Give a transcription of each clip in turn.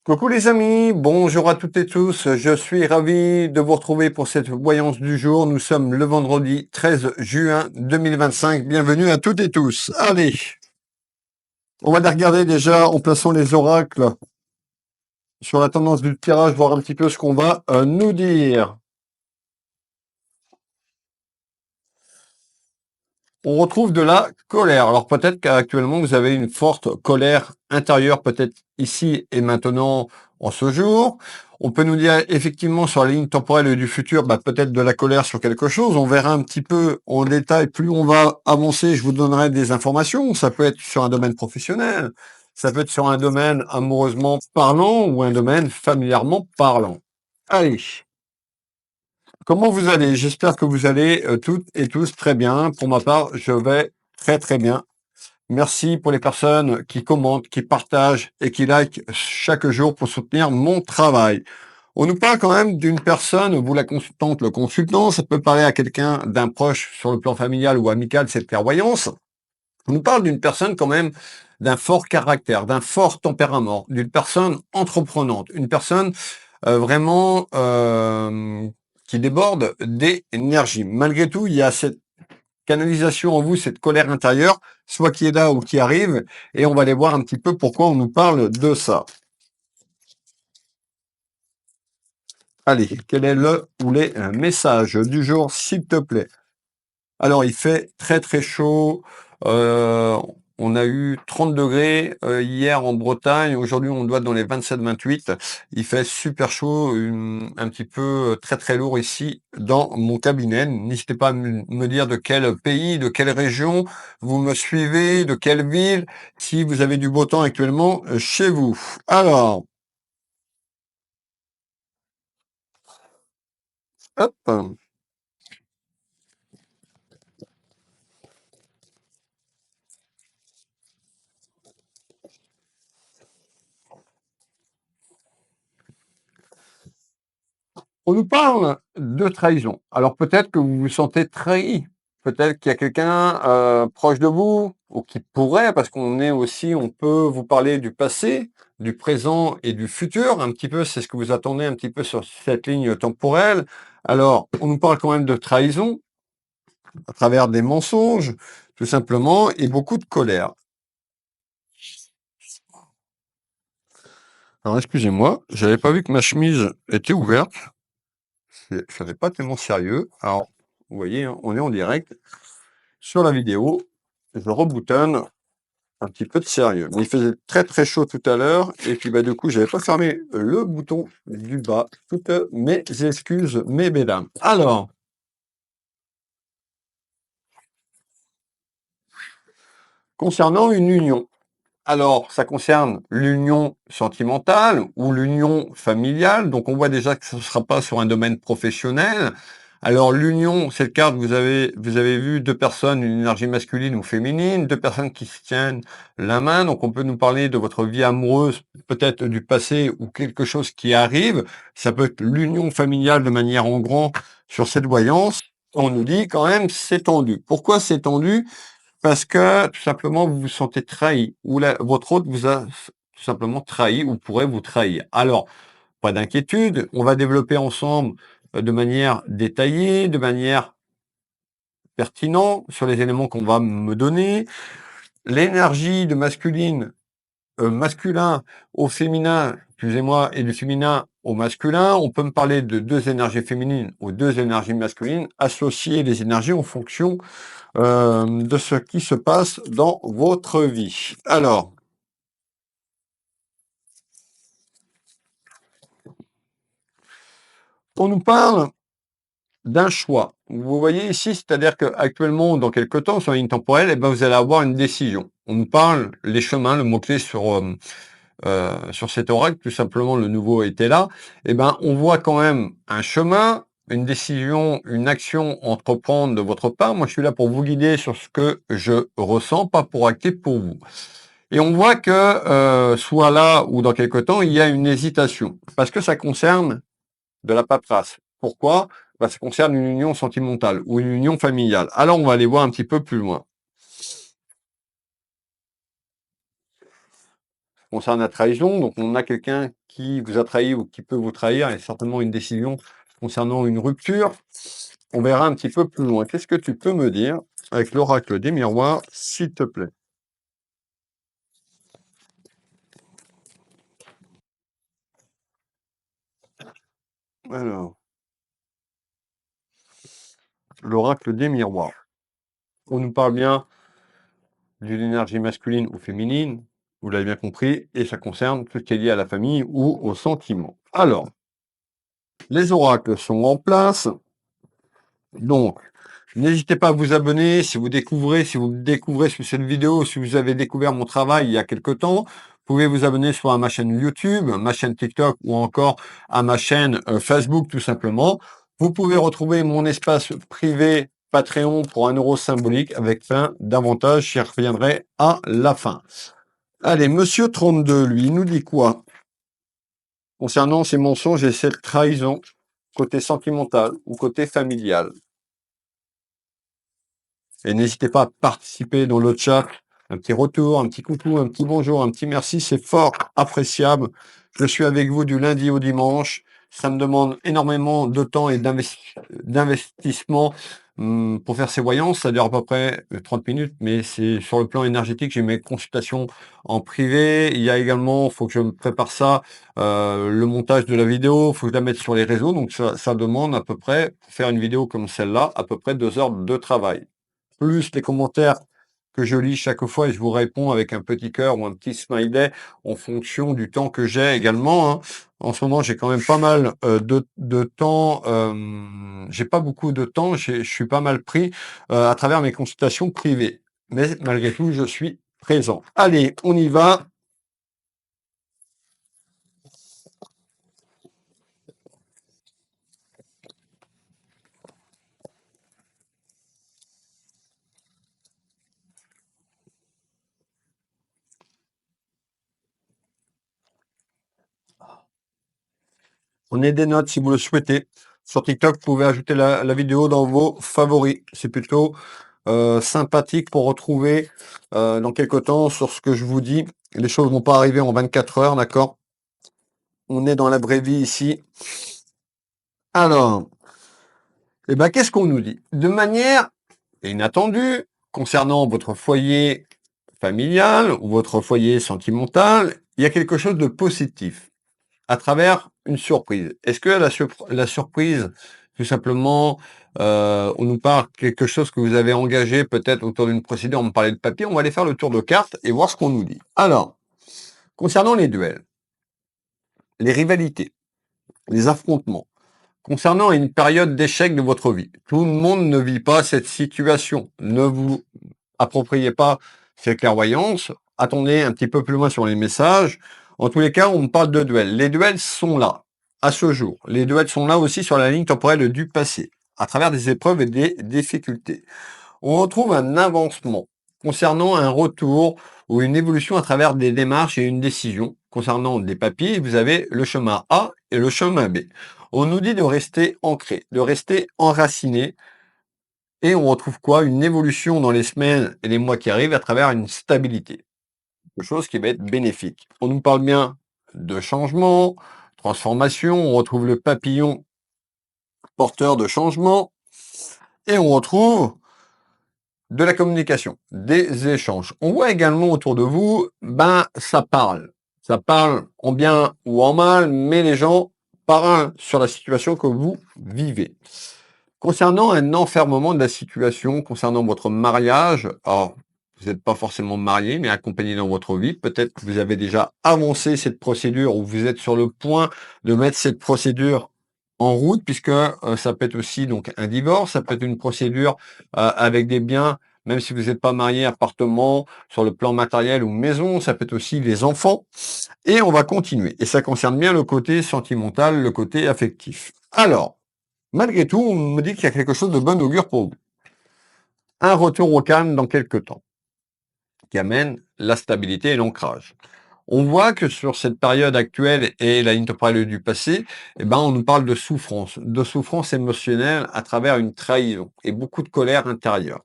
Coucou les amis, bonjour à toutes et tous, je suis ravi de vous retrouver pour cette voyance du jour. Nous sommes le vendredi 13 juin 2025, bienvenue à toutes et tous. Allez, on va les regarder déjà en plaçant les oracles sur la tendance du tirage, voir un petit peu ce qu'on va nous dire. On retrouve de la colère. Alors peut-être qu'actuellement vous avez une forte colère intérieure, peut-être ici et maintenant en ce jour. On peut nous dire effectivement sur la ligne temporelle du futur, peut-être de la colère sur quelque chose. On verra un petit peu en détail. Plus on va avancer, je vous donnerai des informations. Ça peut être sur un domaine professionnel, ça peut être sur un domaine amoureusement parlant ou un domaine familièrement parlant. Allez. Comment vous allez? J'espère que vous allez toutes et tous très bien. Pour ma part, je vais très très bien. Merci pour les personnes qui commentent, qui partagent et qui likent chaque jour pour soutenir mon travail. On nous parle quand même d'une personne, vous la consultante, le consultant, ça peut parler à quelqu'un d'un proche sur le plan familial ou amical, cette clairvoyance. On nous parle d'une personne quand même d'un fort caractère, d'un fort tempérament, d'une personne entreprenante, une personne vraiment qui déborde d'énergie. Malgré tout, il y a cette canalisation en vous, cette colère intérieure, soit qui est là ou qui arrive, et on va aller voir un petit peu pourquoi on nous parle de ça. Allez, quel est le ou les messages du jour, s'il te plaît? Alors, il fait très très chaud. Euh, on a eu 30 degrés hier en Bretagne. Aujourd'hui, on doit être dans les 27-28. Il fait super chaud, un petit peu très très lourd ici dans mon cabinet. N'hésitez pas à me dire de quel pays, de quelle région vous me suivez, de quelle ville, si vous avez du beau temps actuellement chez vous. Alors, hop. On nous parle de trahison. Alors peut-être que vous vous sentez trahi. Peut-être qu'il y a quelqu'un proche de vous, ou qui pourrait, parce qu'on est aussi, on peut vous parler du passé, du présent et du futur. Un petit peu, c'est ce que vous attendez un petit peu sur cette ligne temporelle. Alors, on nous parle quand même de trahison, à travers des mensonges, tout simplement, et beaucoup de colère. Alors excusez-moi, j'avais pas vu que ma chemise était ouverte. Ça n'est pas tellement sérieux. Alors, vous voyez, hein, on est en direct. Sur la vidéo, je reboutonne un petit peu de sérieux. Mais il faisait très très chaud tout à l'heure, et puis du coup, j'avais pas fermé le bouton du bas. Toutes mes excuses, mes mesdames. Alors, concernant une union. Alors, ça concerne l'union sentimentale ou l'union familiale. Donc, on voit déjà que ce ne sera pas sur un domaine professionnel. Alors, l'union, cette carte, vous avez vu deux personnes, une énergie masculine ou féminine, deux personnes qui se tiennent la main. Donc, on peut nous parler de votre vie amoureuse, peut-être du passé ou quelque chose qui arrive. Ça peut être l'union familiale de manière en grand sur cette voyance. On nous dit quand même, c'est tendu. Pourquoi c'est tendu? Parce que tout simplement, vous vous sentez trahi ou votre hôte vous a tout simplement trahi ou pourrait vous trahir. Alors, pas d'inquiétude, on va développer ensemble de manière détaillée, de manière pertinente sur les éléments qu'on va me donner. L'énergie de masculin au féminin, excusez-moi, et du féminin au masculin. On peut me parler de deux énergies féminines ou deux énergies masculines, associer les énergies en fonction de ce qui se passe dans votre vie. Alors, on nous parle d'un choix. Vous voyez ici, c'est-à-dire qu'actuellement, dans quelques temps, sur la ligne temporelle, vous allez avoir une décision. On nous parle les chemins, le mot-clé sur cet oracle, tout simplement, le nouveau était là. On voit quand même un chemin, une décision, une action entreprendre de votre part. Moi, je suis là pour vous guider sur ce que je ressens, pas pour acter pour vous. Et on voit que soit là ou dans quelque temps, il y a une hésitation, parce que ça concerne de la paperasse. Pourquoi? Ça concerne une union sentimentale ou une union familiale. Alors on va aller voir un petit peu plus loin. Ça concerne la trahison, donc on a quelqu'un qui vous a trahi ou qui peut vous trahir, et certainement une décision concernant une rupture. On verra un petit peu plus loin. Qu'est-ce que tu peux me dire avec l'oracle des miroirs, s'il te plaît? Alors, l'oracle des miroirs. On nous parle bien d'une énergie masculine ou féminine, vous l'avez bien compris, et ça concerne tout ce qui est lié à la famille ou aux sentiments. Alors, les oracles sont en place, donc n'hésitez pas à vous abonner si vous découvrez sur cette vidéo, si vous avez découvert mon travail il y a quelque temps. Vous pouvez vous abonner soit à ma chaîne YouTube, ma chaîne TikTok ou encore à ma chaîne Facebook tout simplement. Vous pouvez retrouver mon espace privé Patreon pour 1 € symbolique avec plein d'avantages. J'y reviendrai à la fin. Allez, Monsieur 32, lui, il nous dit quoi concernant ces mensonges et cette trahison, côté sentimental ou côté familial? Et n'hésitez pas à participer dans le chat. Un petit retour, un petit coucou, un petit bonjour, un petit merci, c'est fort appréciable. Je suis avec vous du lundi au dimanche. Ça me demande énormément de temps et d'investissement pour faire ces voyances. Ça dure à peu près 30 minutes, mais c'est sur le plan énergétique. J'ai mes consultations en privé. Il y a également, il faut que je me prépare ça, le montage de la vidéo, il faut que je la mette sur les réseaux. Donc ça demande à peu près, pour faire une vidéo comme celle-là, à peu près 2 heures de travail plus les commentaires que je lis chaque fois et je vous réponds avec un petit cœur ou un petit smiley en fonction du temps que j'ai également, hein. En ce moment, j'ai quand même pas mal de temps. J'ai pas beaucoup de temps. Je suis pas mal pris à travers mes consultations privées. Mais malgré tout, je suis présent. Allez, on y va. Prenez des notes si vous le souhaitez. Sur TikTok, vous pouvez ajouter la vidéo dans vos favoris. C'est plutôt sympathique pour retrouver dans quelques temps sur ce que je vous dis. Les choses vont pas arriver en 24 heures, d'accord? On est dans la vraie vie ici. Alors, eh ben, qu'est-ce qu'on nous dit? De manière inattendue, concernant votre foyer familial ou votre foyer sentimental, il y a quelque chose de positif à travers une surprise. Est-ce que la surprise, tout simplement, on nous parle quelque chose que vous avez engagé peut-être autour d'une procédure, on me parlait de papier, on va aller faire le tour de cartes et voir ce qu'on nous dit. Alors, concernant les duels, les rivalités, les affrontements, concernant une période d'échec de votre vie, tout le monde ne vit pas cette situation. Ne vous appropriez pas ces clairvoyances, attendez un petit peu plus loin sur les messages. En tous les cas, on me parle de duels. Les duels sont là, à ce jour. Les duels sont là aussi sur la ligne temporelle du passé, à travers des épreuves et des difficultés. On retrouve un avancement concernant un retour ou une évolution à travers des démarches et une décision. Concernant des papiers, vous avez le chemin A et le chemin B. On nous dit de rester ancré, de rester enraciné, et on retrouve quoi? Une évolution dans les semaines et les mois qui arrivent à travers une stabilité. Quelque chose qui va être bénéfique. On nous parle bien de changement, transformation, on retrouve le papillon porteur de changement, et on retrouve de la communication, des échanges. On voit également autour de vous, ben ça parle. Ça parle en bien ou en mal, mais les gens parlent sur la situation que vous vivez. Concernant un enfermement de la situation, concernant votre mariage, alors vous n'êtes pas forcément marié, mais accompagné dans votre vie. Peut-être que vous avez déjà avancé cette procédure ou vous êtes sur le point de mettre cette procédure en route, puisque ça peut être aussi donc un divorce, ça peut être une procédure avec des biens, même si vous n'êtes pas marié, appartement, sur le plan matériel ou maison, ça peut être aussi les enfants. Et on va continuer. Et ça concerne bien le côté sentimental, le côté affectif. Alors, malgré tout, on me dit qu'il y a quelque chose de bon augure pour vous. Un retour au calme dans quelques temps. qui amène la stabilité et l'ancrage. On voit que sur cette période actuelle et la ligne temporelle du passé, eh ben, on nous parle de souffrance émotionnelle à travers une trahison et beaucoup de colère intérieure.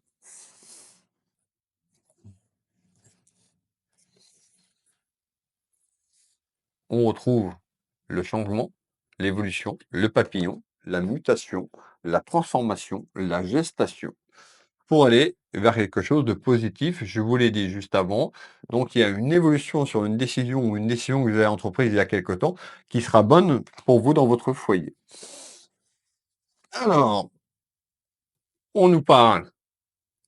On retrouve le changement, l'évolution, le papillon, la mutation, la transformation, la gestation, pour aller vers quelque chose de positif. Je vous l'ai dit juste avant. Donc, il y a une évolution sur une décision ou une décision que vous avez entreprise il y a quelque temps qui sera bonne pour vous dans votre foyer. Alors, on nous parle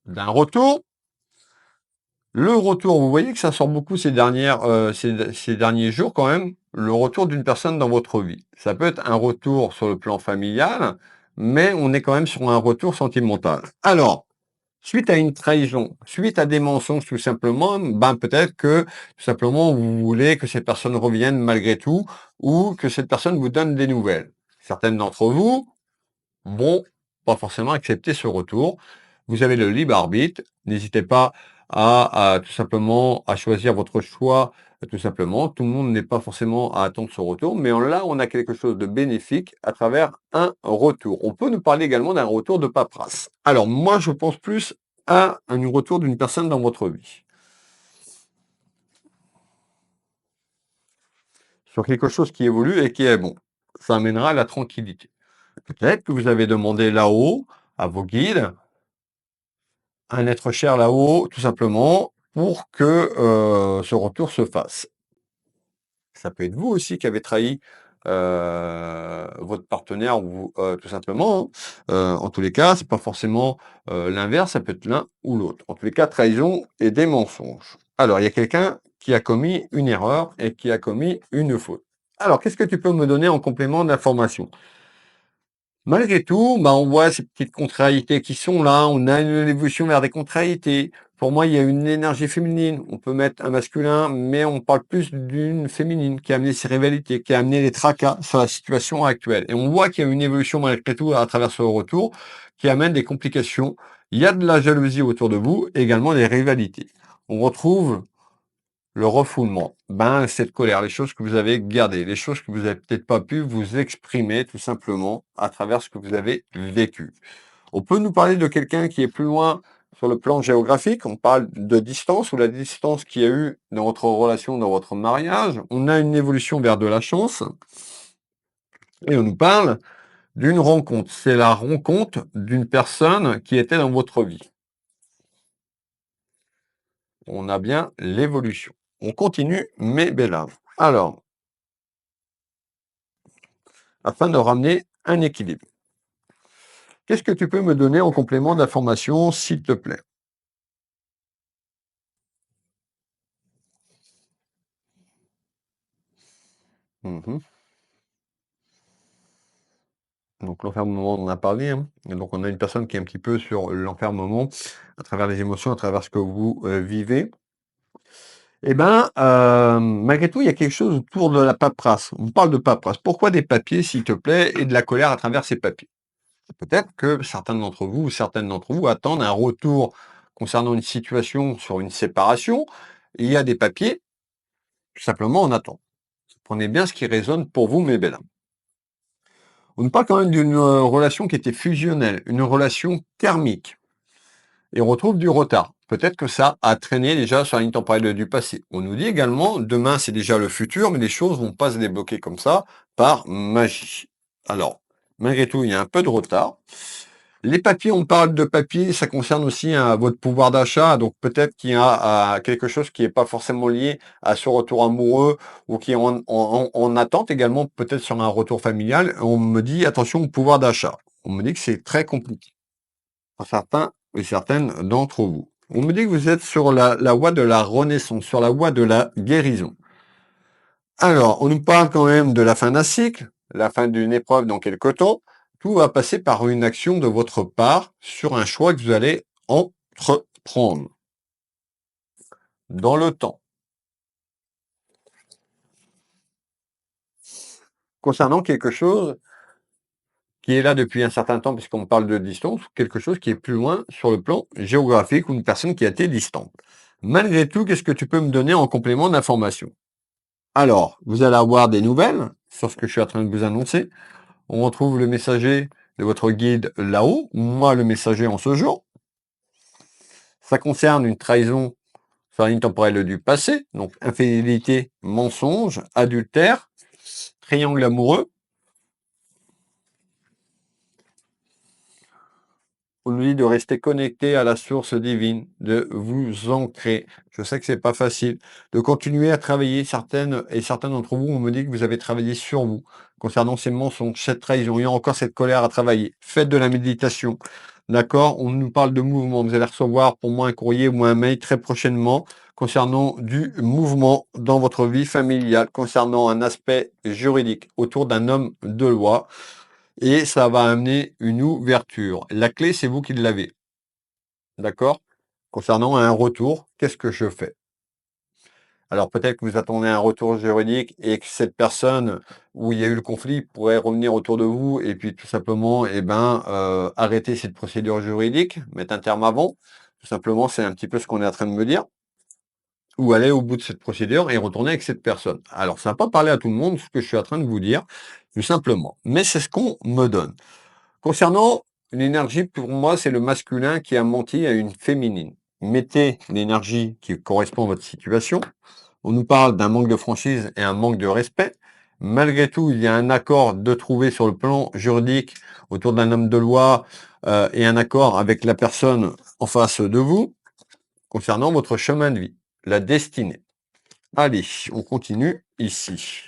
d'un retour. Le retour, vous voyez que ça sort beaucoup ces derniers jours quand même, le retour d'une personne dans votre vie. Ça peut être un retour sur le plan familial, mais on est quand même sur un retour sentimental. Alors, suite à une trahison, suite à des mensonges tout simplement, ben peut-être que tout simplement vous voulez que cette personne revienne malgré tout ou que cette personne vous donne des nouvelles. Certaines d'entre vous vont pas forcément accepter ce retour. Vous avez le libre arbitre. N'hésitez pas à tout simplement à choisir votre choix, tout simplement. Tout le monde n'est pas forcément à attendre ce retour, mais là, on a quelque chose de bénéfique à travers un retour. On peut nous parler également d'un retour de paperasse. Alors moi, je pense plus à un retour d'une personne dans votre vie. Sur quelque chose qui évolue et qui est bon. Ça amènera la tranquillité. Peut-être que vous avez demandé là-haut à vos guides un être cher là-haut, tout simplement, pour que ce retour se fasse. Ça peut être vous aussi qui avez trahi votre partenaire ou tout simplement, hein. En tous les cas, c'est pas forcément l'inverse, ça peut être l'un ou l'autre. En tous les cas, trahison et des mensonges. Alors, il y a quelqu'un qui a commis une erreur et qui a commis une faute. Alors, qu'est-ce que tu peux me donner en complément d'information? Malgré tout, bah, on voit ces petites contrariétés qui sont là, on a une évolution vers des contrariétés. Pour moi, il y a une énergie féminine. On peut mettre un masculin, mais on parle plus d'une féminine qui a amené ses rivalités, qui a amené les tracas sur la situation actuelle. Et on voit qu'il y a une évolution malgré tout à travers ce retour qui amène des complications. Il y a de la jalousie autour de vous, et également des rivalités. On retrouve le refoulement, ben, cette colère, les choses que vous avez gardées, les choses que vous avez peut-être pas pu vous exprimer tout simplement à travers ce que vous avez vécu. On peut nous parler de quelqu'un qui est plus loin sur le plan géographique, on parle de distance ou la distance qu'il y a eu dans votre relation, dans votre mariage. On a une évolution vers de la chance et on nous parle d'une rencontre. C'est la rencontre d'une personne qui était dans votre vie. On a bien l'évolution. On continue, mais belle âme. Alors, afin de ramener un équilibre. Qu'est-ce que tu peux me donner en complément d'information, s'il te plaît? Mmh. Donc l'enfermement, on en a parlé, hein. Et donc on a une personne qui est un petit peu sur l'enfermement, à travers les émotions, à travers ce que vous, vivez. Eh ben, malgré tout, il y a quelque chose autour de la paperasse. On parle de paperasse. Pourquoi des papiers, s'il te plaît, et de la colère à travers ces papiers? Peut-être que certains d'entre vous ou certaines d'entre vous attendent un retour concernant une situation sur une séparation. Il y a des papiers, tout simplement en attente. Prenez bien ce qui résonne pour vous, mes belles âmes. On nous parle quand même d'une relation qui était fusionnelle, une relation karmique. Et on retrouve du retard. Peut-être que ça a traîné déjà sur la ligne temporelle du passé. On nous dit également, demain c'est déjà le futur, mais les choses vont pas se débloquer comme ça par magie. Alors, malgré tout, il y a un peu de retard. Les papiers, on parle de papier, ça concerne aussi votre pouvoir d'achat, donc peut-être qu'il y a quelque chose qui n'est pas forcément lié à ce retour amoureux ou qui est en attente également, peut-être sur un retour familial. On me dit attention au pouvoir d'achat. On me dit que c'est très compliqué pour certains et certaines d'entre vous. On me dit que vous êtes sur la voie de la renaissance, sur la voie de la guérison. Alors, on nous parle quand même de la fin d'un cycle, la fin d'une épreuve dans quelque temps. Tout va passer par une action de votre part sur un choix que vous allez entreprendre dans le temps. Concernant quelque chose qui est là depuis un certain temps, puisqu'on parle de distance, ou quelque chose qui est plus loin sur le plan géographique ou une personne qui a été distante. Malgré tout, qu'est-ce que tu peux me donner en complément d'information? Alors, vous allez avoir des nouvelles sur ce que je suis en train de vous annoncer. On retrouve le messager de votre guide là-haut, moi le messager en ce jour. Ça concerne une trahison sur la ligne temporelle du passé, donc infidélité, mensonge, adultère, triangle amoureux. On nous dit de rester connecté à la source divine, de vous ancrer. Je sais que c'est pas facile. De continuer à travailler. Certains d'entre vous, on me dit que vous avez travaillé sur vous concernant ces mensonges, cette trahison. Il y a encore cette colère à travailler. Faites de la méditation. D'accord? On nous parle de mouvement. Vous allez recevoir pour moi un courrier ou un mail très prochainement concernant du mouvement dans votre vie familiale, concernant un aspect juridique autour d'un homme de loi et ça va amener une ouverture. La clé, c'est vous qui l'avez. D'accord? Concernant un retour, qu'est-ce que je fais? Alors peut-être que vous attendez un retour juridique et que cette personne où il y a eu le conflit pourrait revenir autour de vous et puis tout simplement, arrêter cette procédure juridique, mettre un terme avant. Tout simplement, c'est un petit peu ce qu'on est en train de me dire. Ou aller au bout de cette procédure et retourner avec cette personne. Alors, ça va pas parler à tout le monde, ce que je suis en train de vous dire, tout simplement. Mais c'est ce qu'on me donne. Concernant l'énergie, pour moi, c'est le masculin qui a menti à une féminine. Mettez l'énergie qui correspond à votre situation. On nous parle d'un manque de franchise et un manque de respect. Malgré tout, il y a un accord de trouver sur le plan juridique autour d'un homme de loi et un accord avec la personne en face de vous concernant votre chemin de vie, la destinée. Allez, on continue ici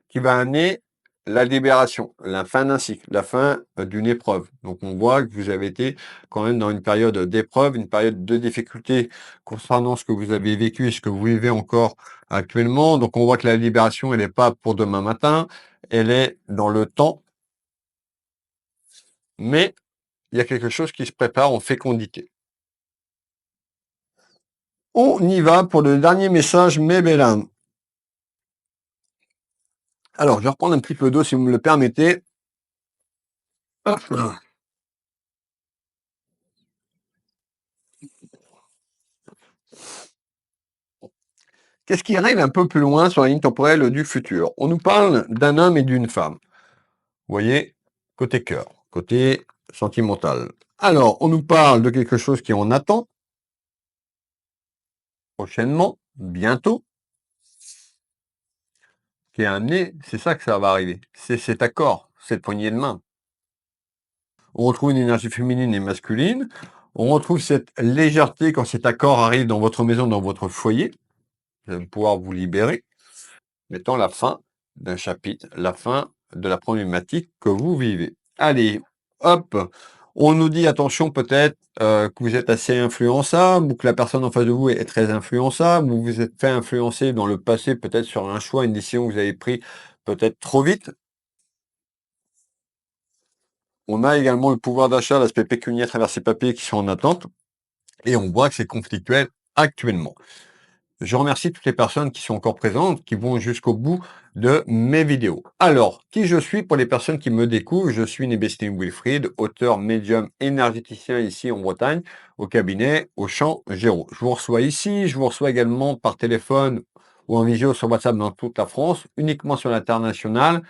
qui va amener la libération, la fin d'un cycle, la fin d'une épreuve. Donc on voit que vous avez été quand même dans une période d'épreuve, une période de difficulté concernant ce que vous avez vécu et ce que vous vivez encore actuellement. Donc on voit que la libération, elle n'est pas pour demain matin, elle est dans le temps, mais il y a quelque chose qui se prépare en fécondité. On y va pour le dernier message, mes belles âmes. Alors, je vais reprendre un petit peu d'eau si vous me le permettez. Qu'est-ce qui arrive un peu plus loin sur la ligne temporelle du futur? On nous parle d'un homme et d'une femme. Vous voyez, côté cœur, côté sentimental. Alors, on nous parle de quelque chose qui est en attente, prochainement, bientôt, qui est amené, c'est ça que ça va arriver. C'est cet accord, cette poignée de main. On retrouve une énergie féminine et masculine. On retrouve cette légèreté quand cet accord arrive dans votre maison, dans votre foyer. Vous allez pouvoir vous libérer, mettant la fin d'un chapitre, la fin de la problématique que vous vivez. Allez, hop, on nous dit attention peut-être que vous êtes assez influençable ou que la personne en face de vous est très influençable ou vous vous êtes fait influencer dans le passé peut-être sur un choix, une décision que vous avez pris peut-être trop vite. On a également le pouvoir d'achat, l'aspect pécuniaire à travers ces papiers qui sont en attente et on voit que c'est conflictuel actuellement. Je remercie toutes les personnes qui sont encore présentes, qui vont jusqu'au bout de mes vidéos. Alors, qui je suis pour les personnes qui me découvrent? Je suis Nebestine Wilfried, auteur médium énergéticien ici en Bretagne, au cabinet au Champ Géraud. Je vous reçois ici, je vous reçois également par téléphone ou en visio sur WhatsApp dans toute la France, uniquement sur l'international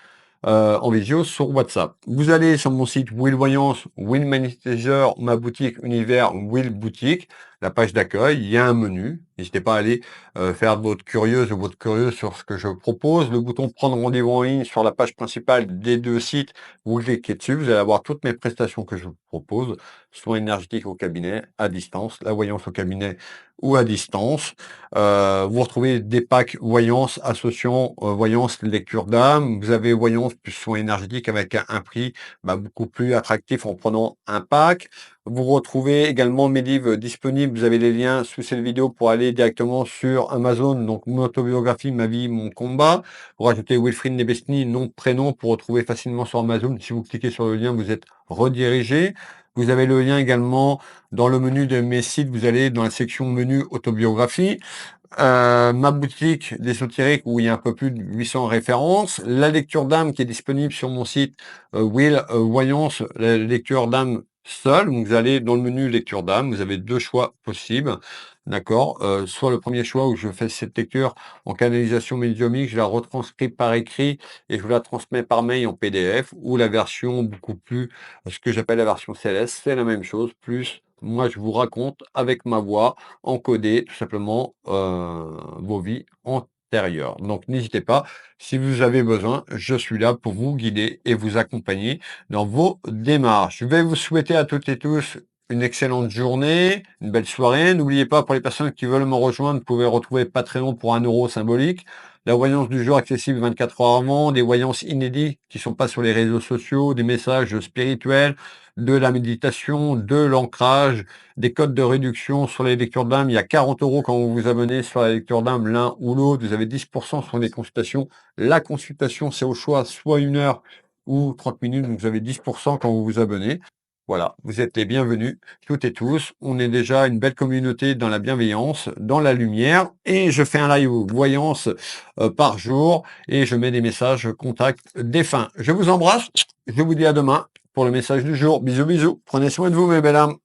en visio sur WhatsApp. Vous allez sur mon site Will Voyance, Will Magnétiseur, ma boutique Univers, Will Boutique, la page d'accueil, il y a un menu. N'hésitez pas à aller faire votre curieuse ou votre curieux sur ce que je propose. Le bouton prendre rendez-vous en ligne sur la page principale des deux sites, vous cliquez dessus, vous allez avoir toutes mes prestations que je vous propose, soins énergétiques au cabinet, à distance, la voyance au cabinet ou à distance. Vous retrouvez des packs voyance associant voyance lecture d'âme. Vous avez voyance plus soins énergétiques avec un prix beaucoup plus attractif en prenant un pack. Vous retrouvez également mes livres disponibles. Vous avez les liens sous cette vidéo pour aller directement sur Amazon. Donc, mon autobiographie, ma vie, mon combat. Vous rajoutez Wilfried Nebesny, nom, prénom, pour retrouver facilement sur Amazon. Si vous cliquez sur le lien, vous êtes redirigé. Vous avez le lien également dans le menu de mes sites. Vous allez dans la section menu autobiographie. Ma boutique d'ésotérique où il y a un peu plus de 800 références, la lecture d'âme qui est disponible sur mon site Will Voyance, la lecture d'âme seule. Donc vous allez dans le menu lecture d'âme, vous avez deux choix possibles. d'accord? Soit le premier choix où je fais cette lecture en canalisation médiumnique, je la retranscris par écrit et je vous la transmets par mail en PDF, ou la version beaucoup plus, ce que j'appelle la version céleste, c'est la même chose, plus moi je vous raconte avec ma voix encodée tout simplement, vos vies antérieures. Donc n'hésitez pas, si vous avez besoin, je suis là pour vous guider et vous accompagner dans vos démarches. Je vais vous souhaiter à toutes et tous une excellente journée, une belle soirée. N'oubliez pas, pour les personnes qui veulent me rejoindre, vous pouvez retrouver Patreon pour 1 € symbolique. La voyance du jour accessible 24 heures avant, des voyances inédites qui sont pas sur les réseaux sociaux, des messages spirituels, de la méditation, de l'ancrage, des codes de réduction sur les lectures d'âme. Il y a 40 € quand vous vous abonnez sur la lecture d'âme, l'un ou l'autre. Vous avez 10% sur les consultations. La consultation, c'est au choix, soit 1 heure ou 30 minutes. Donc vous avez 10% quand vous vous abonnez. Voilà, vous êtes les bienvenus, toutes et tous. On est déjà une belle communauté dans la bienveillance, dans la lumière. Et je fais un live voyance par jour et je mets des messages contact défunts. Je vous embrasse. Je vous dis à demain pour le message du jour. Bisous, bisous. Prenez soin de vous, mes belles âmes.